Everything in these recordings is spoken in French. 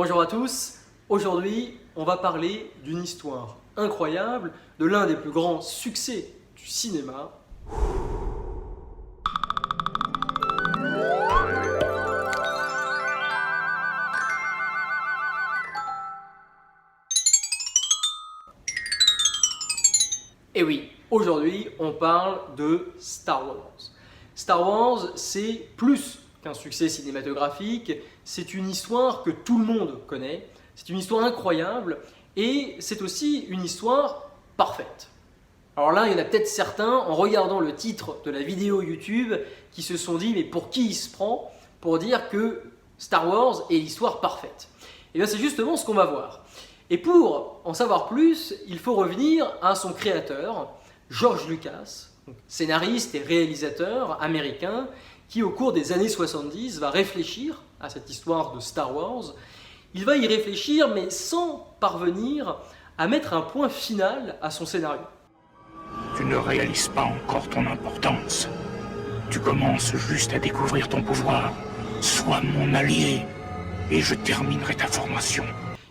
Bonjour à tous, aujourd'hui on va parler d'une histoire incroyable de l'un des plus grands succès du cinéma. Et oui, aujourd'hui on parle de Star Wars. Star Wars, c'est plus qu'un succès cinématographique, c'est une histoire que tout le monde connaît, c'est une histoire incroyable et c'est aussi une histoire parfaite. Alors là, il y en a peut-être certains, en regardant le titre de la vidéo YouTube, qui se sont dit mais pour qui il se prend pour dire que Star Wars est l'histoire parfaite? Et bien c'est justement ce qu'on va voir. Et pour en savoir plus, il faut revenir à son créateur, George Lucas, scénariste et réalisateur américain, qui au cours des années 70 va réfléchir à cette histoire de Star Wars. Il va y réfléchir mais sans parvenir à mettre un point final à son scénario. Tu ne réalises pas encore ton importance. Tu commences juste à découvrir ton pouvoir. Sois mon allié et je terminerai ta formation.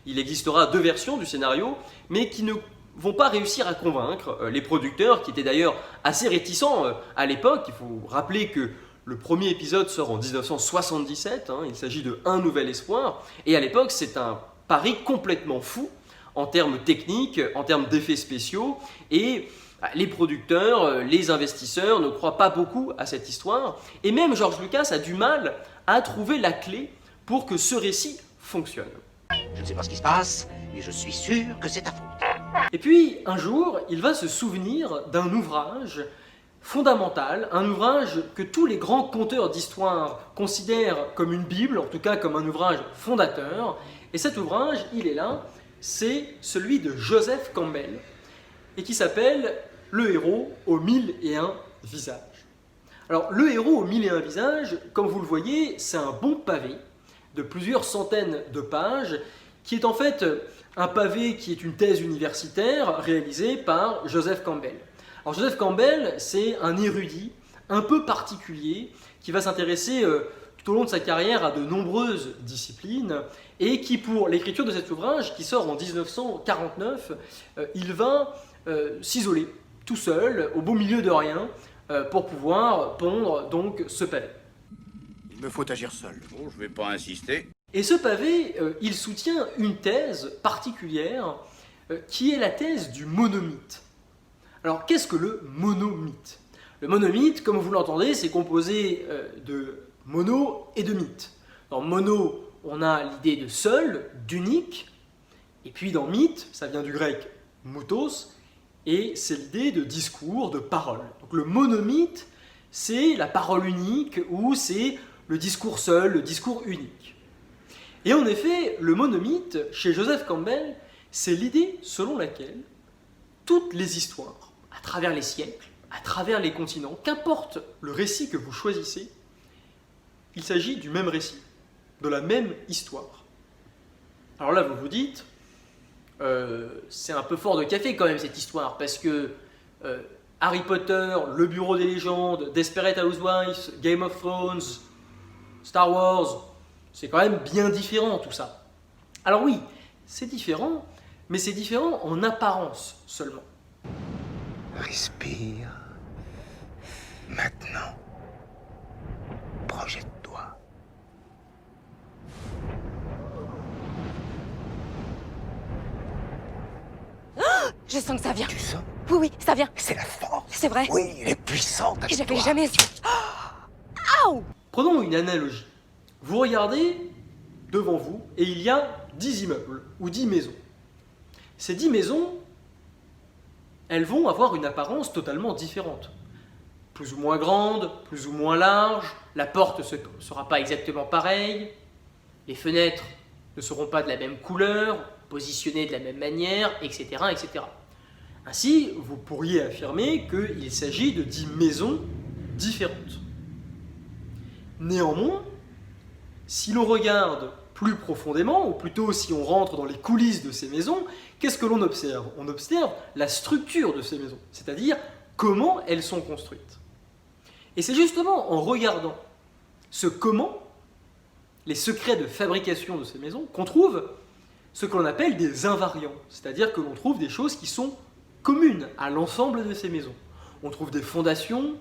Il existera deux versions du scénario, mais qui ne vont pas réussir à convaincre les producteurs, qui étaient d'ailleurs assez réticents à l'époque. Il faut rappeler que le premier épisode sort en 1977, il s'agit de Un Nouvel Espoir, et à l'époque c'est un pari complètement fou en termes techniques, en termes d'effets spéciaux, et les producteurs, les investisseurs ne croient pas beaucoup à cette histoire, et même George Lucas a du mal à trouver la clé pour que ce récit fonctionne. Je ne sais pas ce qui se passe, mais je suis sûr que c'est ta faute. Et puis, un jour, il va se souvenir d'un ouvrage fondamental, un ouvrage que tous les grands conteurs d'histoire considèrent comme une Bible, en tout cas comme un ouvrage fondateur. Et cet ouvrage, il est là, c'est celui de Joseph Campbell, et qui s'appelle « Le héros aux 1001 visages ». Alors, le héros aux 1001 visages, comme vous le voyez, c'est un bon pavé de plusieurs centaines de pages, qui est en fait un pavé qui est une thèse universitaire réalisée par Joseph Campbell. Alors Joseph Campbell, c'est un érudit un peu particulier qui va s'intéresser tout au long de sa carrière à de nombreuses disciplines et qui, pour l'écriture de cet ouvrage, qui sort en 1949, il va s'isoler tout seul, au beau milieu de rien, pour pouvoir pondre donc ce pavé. Il me faut agir seul. Bon, je vais pas insister. Et ce pavé, il soutient une thèse particulière qui est la thèse du monomythe. Alors, qu'est-ce que le monomythe? Le monomythe, comme vous l'entendez, c'est composé de mono et de mythe. Dans mono, on a l'idée de seul, d'unique, et puis dans mythe, ça vient du grec moutos, et c'est l'idée de discours, de parole. Donc le monomythe, c'est la parole unique, ou c'est le discours seul, le discours unique. Et en effet, le monomythe, chez Joseph Campbell, c'est l'idée selon laquelle toutes les histoires, à travers les siècles, à travers les continents, qu'importe le récit que vous choisissez, il s'agit du même récit, de la même histoire. Alors là, vous vous dites, c'est un peu fort de café quand même cette histoire, parce que Harry Potter, Le Bureau des légendes, Desperate Housewives, Game of Thrones, Star Wars, c'est quand même bien différent tout ça. Alors oui, c'est différent, mais c'est différent en apparence seulement. Respire. Maintenant. Projette-toi. Je sens que ça vient. Tu sens? Oui, oui, ça vient. C'est la force. C'est vrai. Oui, elle est puissante. Et j'avais toi. jamais... Aouh! Prenons une analogie. Vous regardez devant vous et il y a 10 immeubles ou 10 maisons. Ces 10 maisons, elles vont avoir une apparence totalement différente. Plus ou moins grande, plus ou moins large, la porte ne sera pas exactement pareille, les fenêtres ne seront pas de la même couleur, positionnées de la même manière, etc., etc. Ainsi, vous pourriez affirmer qu'il s'agit de 10 maisons différentes. Néanmoins, si l'on regarde plus profondément, ou plutôt si on rentre dans les coulisses de ces maisons, qu'est-ce que l'on observe? On observe la structure de ces maisons, c'est-à-dire comment elles sont construites. Et c'est justement en regardant ce comment les secrets de fabrication de ces maisons, qu'on trouve ce que l'on appelle des invariants, c'est-à-dire que l'on trouve des choses qui sont communes à l'ensemble de ces maisons. On trouve des fondations,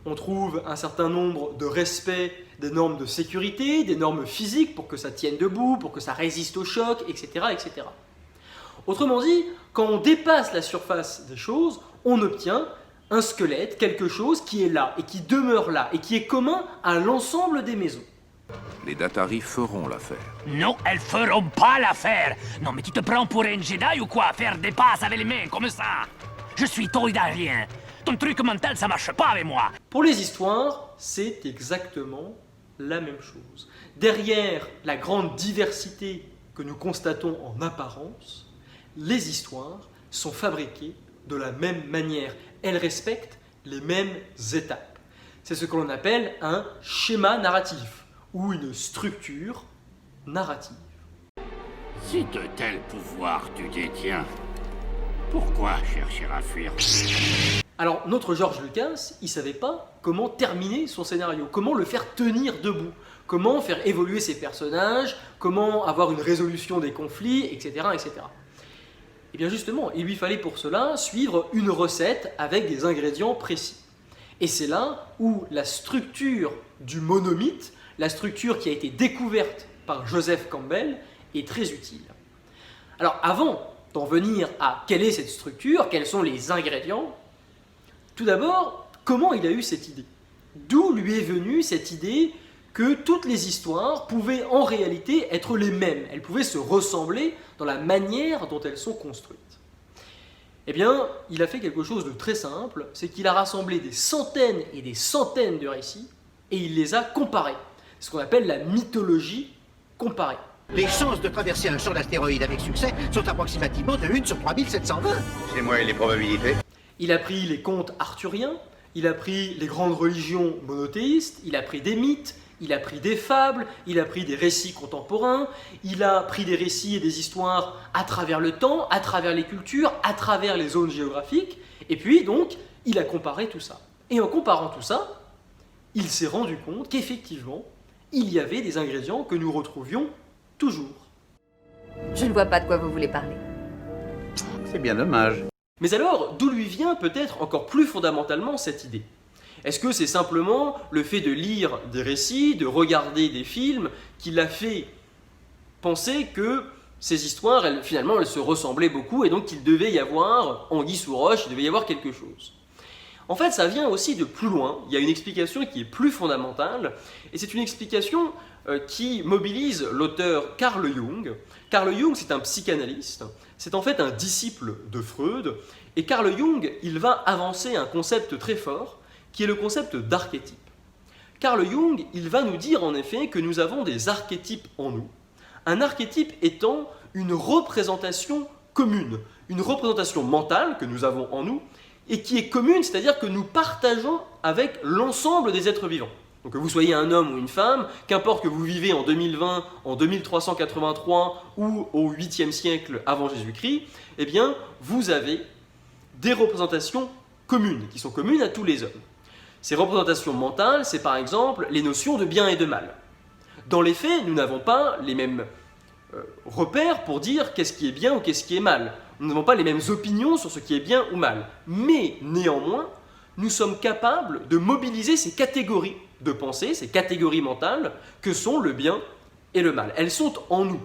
on trouve un certain nombre de respects des normes de sécurité, des normes physiques pour que ça tienne debout, pour que ça résiste au choc, etc., etc. Autrement dit, quand on dépasse la surface des choses, on obtient un squelette, quelque chose qui est là et qui demeure là et qui est commun à l'ensemble des maisons. Les Datari feront l'affaire. Non, elles feront pas l'affaire. Non, mais tu te prends pour un Jedi ou quoi? Faire des passes avec les mains comme ça? Je suis toïdarien. Ton truc mental, ça marche pas avec moi. Pour les histoires, c'est exactement la même chose. Derrière la grande diversité que nous constatons en apparence, les histoires sont fabriquées de la même manière. Elles respectent les mêmes étapes. C'est ce que l'on appelle un schéma narratif ou une structure narrative. Si de tels pouvoirs tu détiens, pourquoi chercher à fuir? Alors, notre George Lucas, il ne savait pas comment terminer son scénario, comment le faire tenir debout, comment faire évoluer ses personnages, comment avoir une résolution des conflits, etc., etc. Et bien justement, il lui fallait pour cela suivre une recette avec des ingrédients précis. Et c'est là où la structure du monomythe, la structure qui a été découverte par Joseph Campbell, est très utile. Alors avant d'en venir à quelle est cette structure, quels sont les ingrédients, tout d'abord, comment il a eu cette idée? D'où lui est venue cette idée que toutes les histoires pouvaient en réalité être les mêmes, elles pouvaient se ressembler dans la manière dont elles sont construites? Eh bien, il a fait quelque chose de très simple, c'est qu'il a rassemblé des centaines et des centaines de récits et il les a comparés. C'est ce qu'on appelle la mythologie comparée. Les chances de traverser un champ d'astéroïdes avec succès sont approximativement de 1 sur 3720. C'est moi et les probabilités. Il a pris les contes arthuriens, il a pris les grandes religions monothéistes, il a pris des mythes, il a pris des fables, il a pris des récits contemporains, il a pris des récits et des histoires à travers le temps, à travers les cultures, à travers les zones géographiques, et puis donc il a comparé tout ça. Et en comparant tout ça, il s'est rendu compte qu'effectivement, il y avait des ingrédients que nous retrouvions toujours. Je ne vois pas de quoi vous voulez parler. C'est bien dommage. Mais alors, d'où lui vient peut-être encore plus fondamentalement cette idée? Est-ce que c'est simplement le fait de lire des récits, de regarder des films, qui l'a fait penser que ces histoires, finalement, elles se ressemblaient beaucoup et donc qu'il devait y avoir, anguille sous roche, il devait y avoir quelque chose? En fait, ça vient aussi de plus loin. Il y a une explication qui est plus fondamentale, et c'est une explication qui mobilise l'auteur Carl Jung. Carl Jung, c'est un psychanalyste, c'est en fait un disciple de Freud, et Carl Jung, il va avancer un concept très fort, qui est le concept d'archétype. Carl Jung, il va nous dire en effet que nous avons des archétypes en nous, un archétype étant une représentation commune, une représentation mentale que nous avons en nous, et qui est commune, c'est-à-dire que nous partageons avec l'ensemble des êtres vivants. Donc que vous soyez un homme ou une femme, qu'importe que vous vivez en 2020, en 2383 ou au 8e siècle avant Jésus-Christ, eh bien, vous avez des représentations communes, qui sont communes à tous les hommes. Ces représentations mentales, c'est par exemple les notions de bien et de mal. Dans les faits, nous n'avons pas les mêmes repères pour dire qu'est-ce qui est bien ou qu'est-ce qui est mal. Nous n'avons pas les mêmes opinions sur ce qui est bien ou mal. Mais néanmoins, nous sommes capables de mobiliser ces catégories de pensée, ces catégories mentales, que sont le bien et le mal. Elles sont en nous.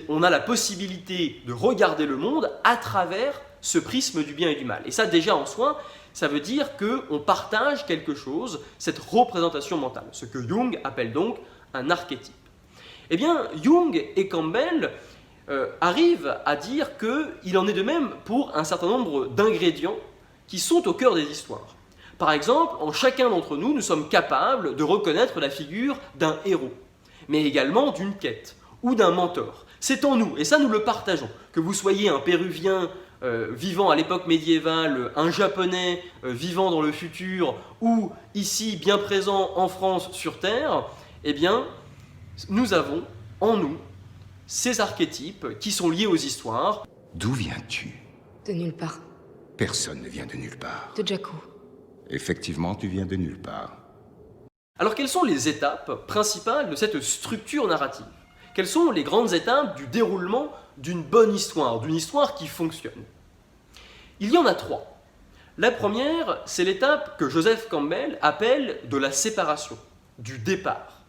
On a la possibilité de regarder le monde à travers ce prisme du bien et du mal. Et ça, déjà en soi, ça veut dire qu'on partage quelque chose, cette représentation mentale, ce que Jung appelle donc un archétype. Eh bien, Jung et Campbell arrivent à dire qu'il en est de même pour un certain nombre d'ingrédients qui sont au cœur des histoires. Par exemple, en chacun d'entre nous, nous sommes capables de reconnaître la figure d'un héros, mais également d'une quête ou d'un mentor. C'est en nous, et ça nous le partageons. Que vous soyez un Péruvien vivant à l'époque médiévale, un Japonais vivant dans le futur, ou ici bien présent en France sur Terre, eh bien, nous avons en nous ces archétypes qui sont liés aux histoires. D'où viens-tu? De nulle part. Personne ne vient de nulle part. De Jakku. Effectivement, tu viens de nulle part. Alors quelles sont les étapes principales de cette structure narrative? Quelles sont les grandes étapes du déroulement d'une bonne histoire, d'une histoire qui fonctionne? Il y en a 3. La première, c'est l'étape que Joseph Campbell appelle de la séparation, du départ.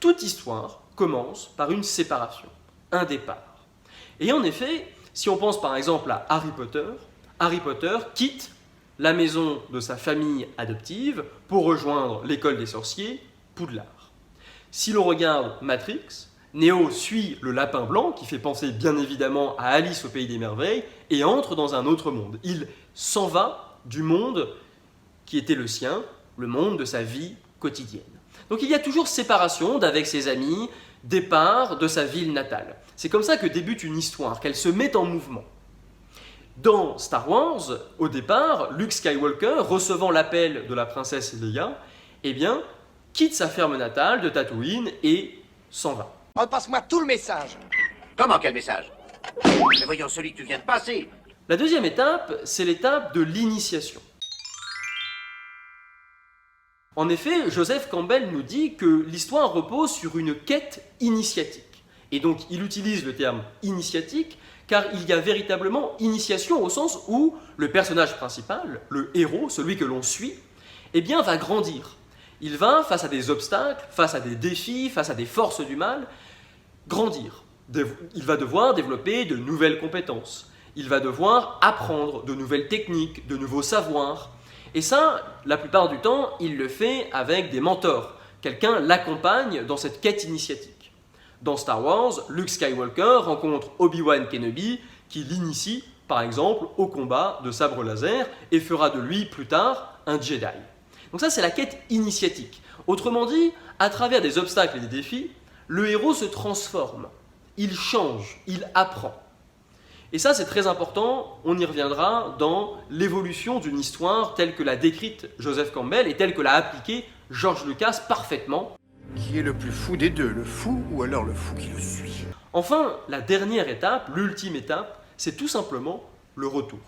Toute histoire commence par une séparation, un départ. Et en effet, si on pense par exemple à Harry Potter quitte la maison de sa famille adoptive pour rejoindre l'école des sorciers, Poudlard. Si l'on regarde Matrix, Neo suit le lapin blanc, qui fait penser bien évidemment à Alice au Pays des Merveilles, et entre dans un autre monde. Il s'en va du monde qui était le sien, le monde de sa vie quotidienne. Donc il y a toujours séparation d'avec ses amis, départ de sa ville natale. C'est comme ça que débute une histoire, qu'elle se met en mouvement. Dans Star Wars, au départ, Luke Skywalker, recevant l'appel de la princesse Leia, quitte sa ferme natale de Tatooine et s'en va. Repasse-moi tout le message. Comment, quel message? Mais voyons celui que tu viens de passer. La deuxième étape, c'est l'étape de l'initiation. En effet, Joseph Campbell nous dit que l'histoire repose sur une quête initiatique. Et donc, il utilise le terme initiatique car il y a véritablement initiation au sens où le personnage principal, le héros, celui que l'on suit, va grandir. Il va, face à des obstacles, face à des défis, face à des forces du mal, grandir. Il va devoir développer de nouvelles compétences. Il va devoir apprendre de nouvelles techniques, de nouveaux savoirs. Et ça, la plupart du temps, il le fait avec des mentors. Quelqu'un l'accompagne dans cette quête initiatique. Dans Star Wars, Luke Skywalker rencontre Obi-Wan Kenobi qui l'initie, par exemple, au combat de sabre laser et fera de lui plus tard un Jedi. Donc ça, c'est la quête initiatique. Autrement dit, à travers des obstacles et des défis, le héros se transforme, il change, il apprend. Et ça, c'est très important, on y reviendra dans l'évolution d'une histoire telle que l'a décrite Joseph Campbell et telle que l'a appliquée George Lucas parfaitement. Qui est le plus fou des deux, le fou ou alors le fou qui le suit? Enfin, la dernière étape, l'ultime étape, c'est tout simplement le retour.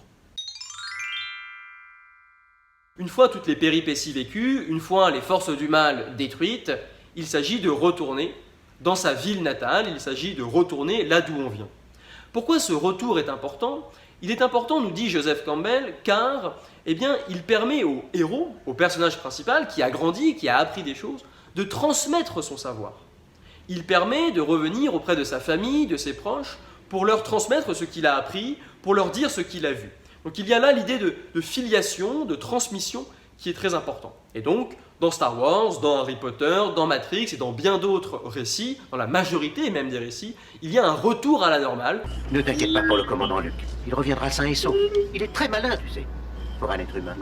Une fois toutes les péripéties vécues, une fois les forces du mal détruites, il s'agit de retourner dans sa ville natale, il s'agit de retourner là d'où on vient. Pourquoi ce retour est important? Il est important, nous dit Joseph Campbell, car il permet au héros, au personnage principal, qui a grandi, qui a appris des choses, de transmettre son savoir. Il permet de revenir auprès de sa famille, de ses proches, pour leur transmettre ce qu'il a appris, pour leur dire ce qu'il a vu. Donc il y a là l'idée de filiation, de transmission qui est très important. Et donc, dans Star Wars, dans Harry Potter, dans Matrix et dans bien d'autres récits, dans la majorité même des récits, il y a un retour à la normale. Ne t'inquiète pas pour le commandant Luke. Il reviendra sain et sauf. Il est très malin, tu sais, pour un être humain.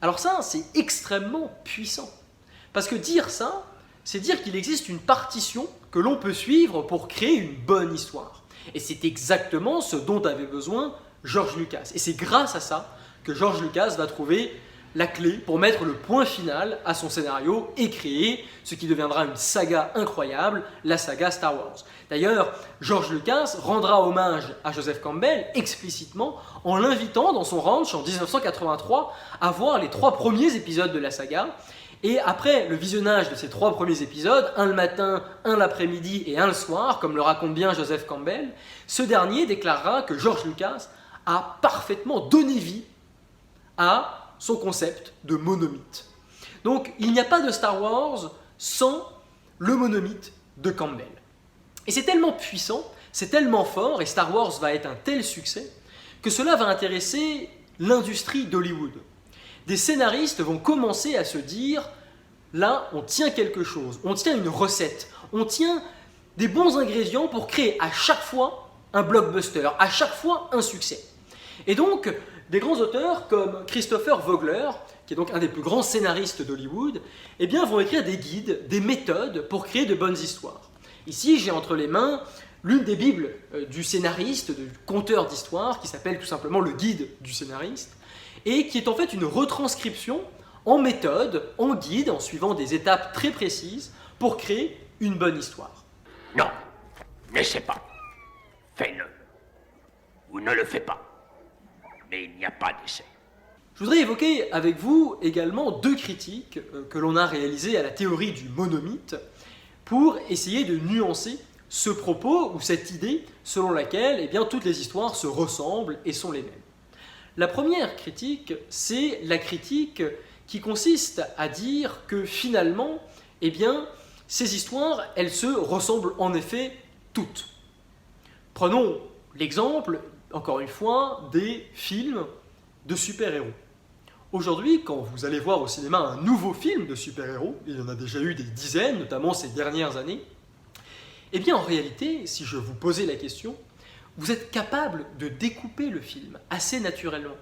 Alors ça, c'est extrêmement puissant. Parce que dire ça, c'est dire qu'il existe une partition que l'on peut suivre pour créer une bonne histoire. Et c'est exactement ce dont avait besoin George Lucas. Et c'est grâce à ça que George Lucas va trouver la clé pour mettre le point final à son scénario et créer ce qui deviendra une saga incroyable, la saga Star Wars. D'ailleurs, George Lucas rendra hommage à Joseph Campbell explicitement en l'invitant dans son ranch en 1983 à voir les 3 premiers épisodes de la saga. Et après le visionnage de ces 3 premiers épisodes, un le matin, un l'après-midi et un le soir, comme le raconte bien Joseph Campbell, ce dernier déclarera que George Lucas a parfaitement donné vie à son concept de monomythe. Donc il n'y a pas de Star Wars sans le monomythe de Campbell. Et c'est tellement puissant, c'est tellement fort, et Star Wars va être un tel succès, que cela va intéresser l'industrie d'Hollywood. Des scénaristes vont commencer à se dire, là on tient quelque chose, on tient une recette, on tient des bons ingrédients pour créer à chaque fois un blockbuster, à chaque fois un succès. Et donc, des grands auteurs comme Christopher Vogler, qui est donc un des plus grands scénaristes d'Hollywood, vont écrire des guides, des méthodes pour créer de bonnes histoires. Ici, j'ai entre les mains l'une des bibles du scénariste, du conteur d'histoire, qui s'appelle tout simplement le guide du scénariste, et qui est en fait une retranscription en méthode, en guide, en suivant des étapes très précises pour créer une bonne histoire. Non, n'essaie pas. Fais-le. Ou ne le fais pas. Mais il n'y a pas d'essai. Je voudrais évoquer avec vous également 2 critiques que l'on a réalisées à la théorie du monomythe pour essayer de nuancer ce propos ou cette idée selon laquelle eh bien, toutes les histoires se ressemblent et sont les mêmes. La première critique, c'est la critique qui consiste à dire que finalement, eh bien, ces histoires, elles se ressemblent en effet toutes. Prenons l'exemple, encore une fois, des films de super-héros. Aujourd'hui, quand vous allez voir au cinéma un nouveau film de super-héros, il y en a déjà eu des dizaines, notamment ces dernières années, eh bien en réalité, si je vous posais la question, vous êtes capable de découper le film assez naturellement.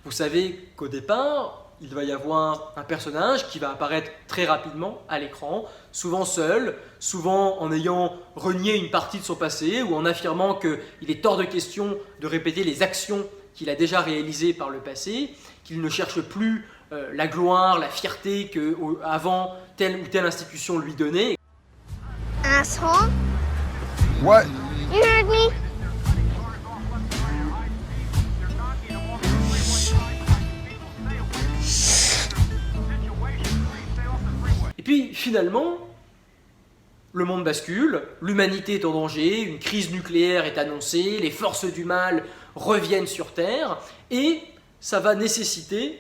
Vous savez qu'au départ, il va y avoir un personnage qui va apparaître très rapidement à l'écran, souvent seul, souvent en ayant renié une partie de son passé ou en affirmant qu'il est hors de question de répéter les actions qu'il a déjà réalisées par le passé, qu'il ne cherche plus la gloire, la fierté qu'avant telle ou telle institution lui donnait. Asshole. What? You heard me? Et puis finalement, le monde bascule, l'humanité est en danger, une crise nucléaire est annoncée, les forces du mal reviennent sur Terre, et ça va nécessiter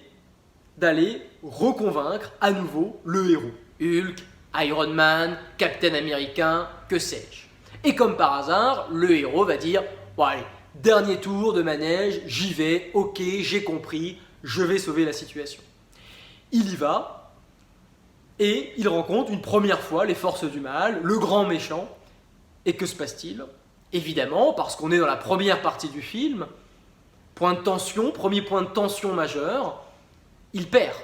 d'aller reconvaincre à nouveau le héros. Hulk, Iron Man, Captain Américain, que sais-je. Et comme par hasard, le héros va dire « Bon allez, dernier tour de manège, j'y vais, ok, j'ai compris, je vais sauver la situation. » Il y va, et il rencontre une première fois les forces du mal, le grand méchant. Et que se passe-t-il? Évidemment, parce qu'on est dans la première partie du film, point de tension, premier point de tension majeur, il perd,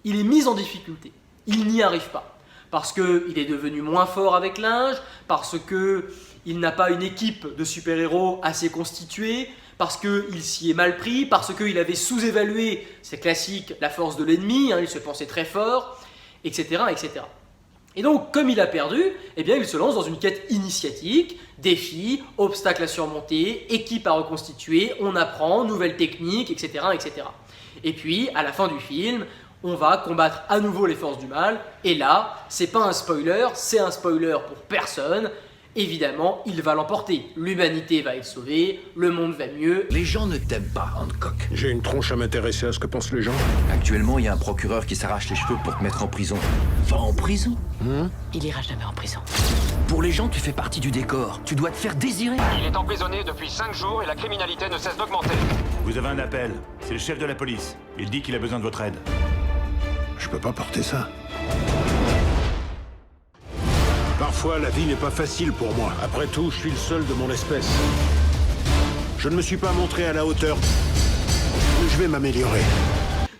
il est mis en difficulté, il n'y arrive pas. Parce qu'il est devenu moins fort avec l'âge, parce qu'il n'a pas une équipe de super-héros assez constituée, parce qu'il s'y est mal pris, parce qu'il avait sous-évalué, c'est classique, la force de l'ennemi, il se pensait très fort, etc., etc. Et donc, comme il a perdu, eh bien, il se lance dans une quête initiatique, défis, obstacles à surmonter, équipe à reconstituer, on apprend, nouvelles techniques, etc., etc. Et puis, à la fin du film, on va combattre à nouveau les forces du mal, et là, c'est pas un spoiler, c'est un spoiler pour personne. Évidemment, il va l'emporter. L'humanité va être sauvée, le monde va mieux. Les gens ne t'aiment pas, Hancock. J'ai une tronche à m'intéresser à ce que pensent les gens. Actuellement, il y a un procureur qui s'arrache les cheveux pour te mettre en prison. Va en prison? Il ira jamais en prison. Pour les gens, tu fais partie du décor. Tu dois te faire désirer. Il est emprisonné depuis 5 jours et la criminalité ne cesse d'augmenter. Vous avez un appel. C'est le chef de la police. Il dit qu'il a besoin de votre aide. Je peux pas porter ça. Parfois, la vie n'est pas facile pour moi. Après tout, je suis le seul de mon espèce. Je ne me suis pas montré à la hauteur. Mais je vais m'améliorer.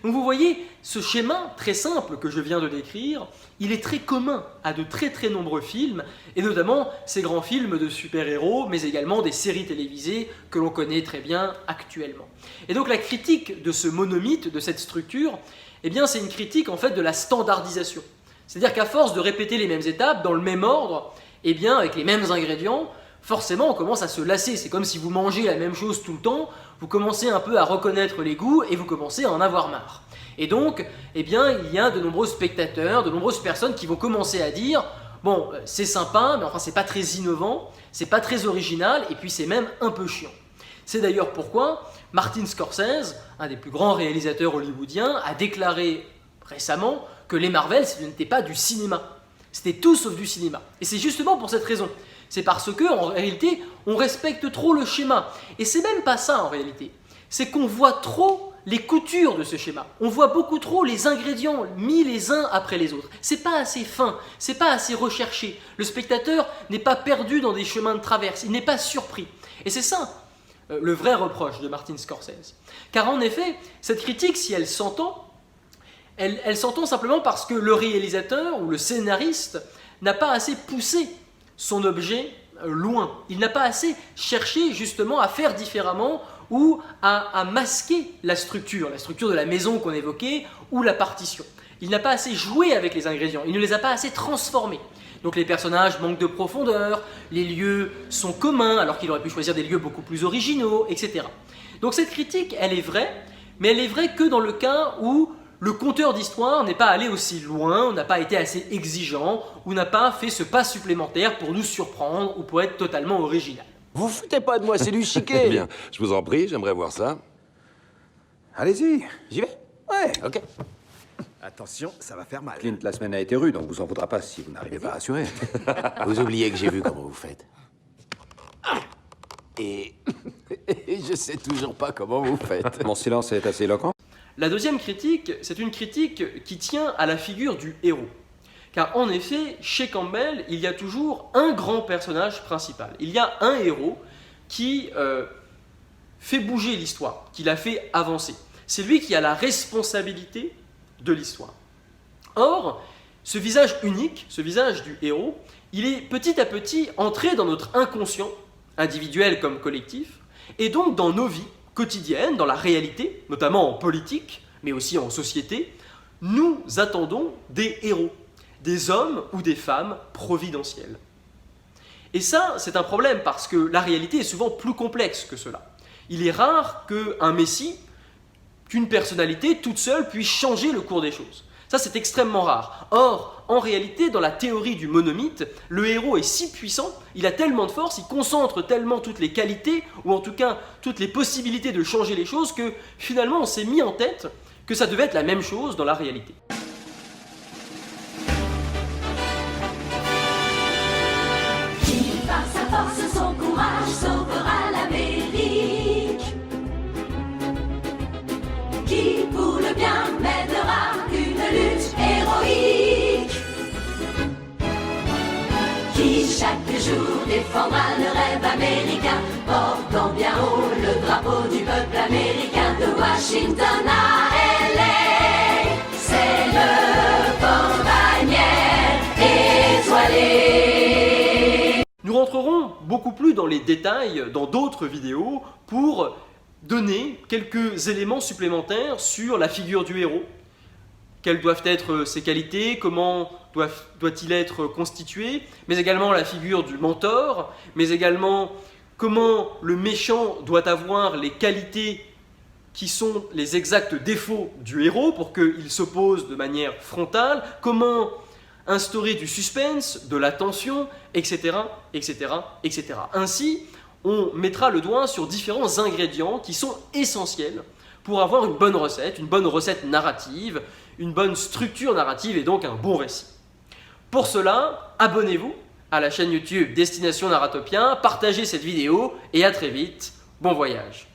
Donc vous voyez, ce schéma très simple que je viens de décrire, il est très commun à de très très nombreux films, et notamment ces grands films de super-héros, mais également des séries télévisées que l'on connaît très bien actuellement. Et donc la critique de ce monomythe, de cette structure, eh bien c'est une critique en fait de la standardisation. C'est-à-dire qu'à force de répéter les mêmes étapes, dans le même ordre, eh bien avec les mêmes ingrédients, forcément on commence à se lasser. C'est comme si vous mangez la même chose tout le temps, vous commencez un peu à reconnaître les goûts et vous commencez à en avoir marre. Et donc, eh bien, il y a de nombreux spectateurs, de nombreuses personnes qui vont commencer à dire « Bon, c'est sympa, mais enfin c'est pas très innovant, c'est pas très original et puis c'est même un peu chiant ». C'est d'ailleurs pourquoi Martin Scorsese, un des plus grands réalisateurs hollywoodiens, a déclaré récemment que les Marvel, ce n'était pas du cinéma. C'était tout sauf du cinéma. Et c'est justement pour cette raison. C'est parce que, en réalité, on respecte trop le schéma. Et c'est même pas ça, en réalité. C'est qu'on voit trop les coutures de ce schéma. On voit beaucoup trop les ingrédients mis les uns après les autres. C'est pas assez fin, c'est pas assez recherché. Le spectateur n'est pas perdu dans des chemins de traverse, il n'est pas surpris. Et c'est ça, le vrai reproche de Martin Scorsese. Car en effet, cette critique, si elle s'entend, elle s'entend simplement parce que le réalisateur ou le scénariste n'a pas assez poussé son objet loin. Il n'a pas assez cherché justement à faire différemment ou à masquer la structure de la maison qu'on évoquait ou la partition. Il n'a pas assez joué avec les ingrédients, il ne les a pas assez transformés. Donc les personnages manquent de profondeur, les lieux sont communs alors qu'il aurait pu choisir des lieux beaucoup plus originaux, etc. Donc cette critique, elle est vraie, mais elle est vraie que dans le cas où le conteur d'histoire n'est pas allé aussi loin, n'a pas été assez exigeant, ou n'a pas fait ce pas supplémentaire pour nous surprendre ou pour être totalement original. Vous foutez pas de moi, c'est du chiquet. Bien, je vous en prie, j'aimerais voir ça. Allez-y, j'y vais. Ouais, ok. Attention, ça va faire mal. Clint, la semaine a été rude, on vous en voudra pas si vous n'arrivez pas à assurer. Vous oubliez que j'ai vu comment vous faites. Et je sais toujours pas comment vous faites. Mon silence est assez éloquent. La deuxième critique, c'est une critique qui tient à la figure du héros. Car en effet, chez Campbell, il y a toujours un grand personnage principal. Il y a un héros qui fait bouger l'histoire, qui la fait avancer. C'est lui qui a la responsabilité de l'histoire. Or, ce visage unique, ce visage du héros, il est petit à petit entré dans notre inconscient, individuel comme collectif, et donc dans nos vies quotidiennes, dans la réalité, notamment en politique, mais aussi en société. Nous attendons des héros, des hommes ou des femmes providentiels. Et ça, c'est un problème parce que la réalité est souvent plus complexe que cela. Il est rare qu'un messie, qu'une personnalité toute seule puisse changer le cours des choses. Ça, c'est extrêmement rare. Or, en réalité, dans la théorie du monomythe, le héros est si puissant, il a tellement de force, il concentre tellement toutes les qualités, ou en tout cas toutes les possibilités de changer les choses, que finalement on s'est mis en tête que ça devait être la même chose dans la réalité. Qui par sa force, son courage, sauvera l'Amérique. Qui pour le bien mènera une lutte héroïque. Qui chaque jour défendra le rêve américain, portant bien haut le drapeau du peuple américain. De Washington à LA, c'est le port bannière étoilé. Nous rentrerons beaucoup plus dans les détails dans d'autres vidéos pour donner quelques éléments supplémentaires sur la figure du héros. Quelles doivent être ses qualités, comment doit-il être constitué, mais également la figure du mentor, mais également comment le méchant doit avoir les qualités qui sont les exacts défauts du héros pour qu'il s'oppose de manière frontale, comment instaurer du suspense, de la tension, etc., etc., etc. Ainsi, on mettra le doigt sur différents ingrédients qui sont essentiels pour avoir une bonne recette narrative, une bonne structure narrative et donc un bon récit. Pour cela, abonnez-vous à la chaîne YouTube Destination Narratopia, partagez cette vidéo et à très vite. Bon voyage.